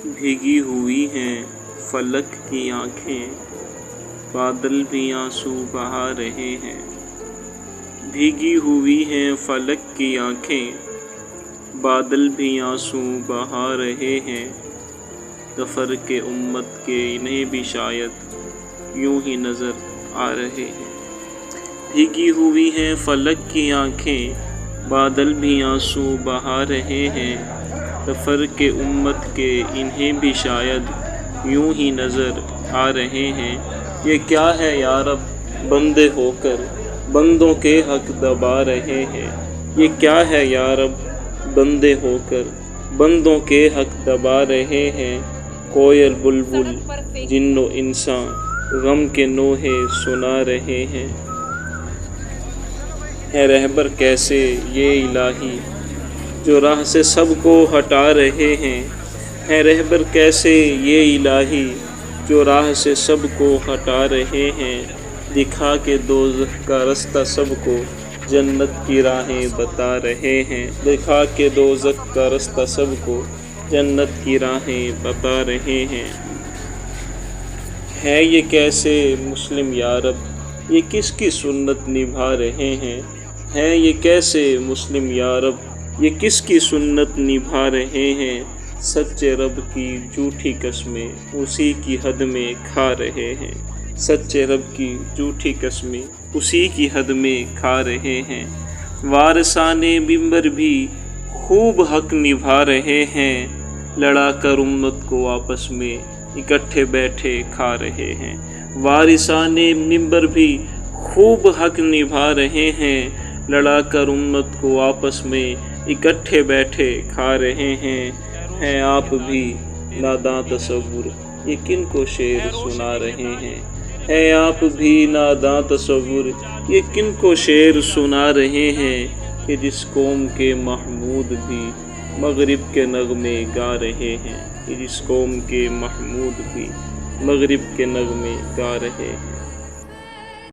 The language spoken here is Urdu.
بھیگی ہوئی ہیں فلک کی آنکھیں، بادل بھی آنسو بہا رہے ہیں۔ بھیگی ہوئی ہیں فلک کی آنکھیں، بادل بھی آنسو بہا رہے ہیں۔ ظفر کے امت کے انہیں بھی شاید یوں ہی نظر آ رہے ہیں۔ بھیگی ہوئی ہیں فلک کی آنکھیں، بادل بھی آنسو بہا رہے ہیں۔ ظفر کے امت کے انہیں بھی شاید یوں ہی نظر آ رہے ہیں۔ یہ کیا ہے یا رب بندے ہو کر بندوں کے حق دبا رہے ہیں۔ یہ کیا ہے یا رب بندے ہو کر بندوں کے حق دبا رہے ہیں۔ کوئل بلبل جن و انسان غم کے نوحے سنا رہے ہیں۔ ہے رہبر کیسے یہ الہی جو راہ سے سب کو ہٹا رہے ہیں۔ ہے رہبر کیسے یہ الہی جو راہ سے سب کو ہٹا رہے ہیں۔ دکھا کے دوزخ کا رستہ سب کو جنت کی راہیں بتا رہے ہیں۔ دکھا کے دوزخ کا رستہ سب کو جنت کی راہیں بتا رہے ہیں۔ ہے یہ کیسے مسلم یا رب یہ کس کی سنت نبھا رہے ہیں۔ ہے یہ کیسے مسلم یا رب یہ کس کی سنت نبھا رہے ہیں۔ سچے رب کی جھوٹی قسمیں اسی کی حد میں کھا رہے ہیں۔ سچے رب کی جھوٹی قسمیں اسی کی حد میں کھا رہے ہیں۔ وارثان منبر بھی خوب حق نبھا رہے ہیں۔ لڑا کر امت کو آپس میں اکٹھے بیٹھے کھا رہے ہیں۔ وارثان منبر بھی خوب حق نبھا رہے ہیں۔ لڑا کر امت کو آپس میں اکٹھے بیٹھے کھا رہے ہیں۔ ہیں آپ بھی ناداں تصور یہ کن کو شعر سنا رہے ہیں۔ ہیں آپ بھی ناداں تصور یہ کن کو شعر سنا رہے ہیں۔ کہ جس قوم کے محمود بھی مغرب کے نغمے گا رہے ہیں۔ کہ جس قوم کے محمود بھی مغرب کے نغمے گا رہے ہیں۔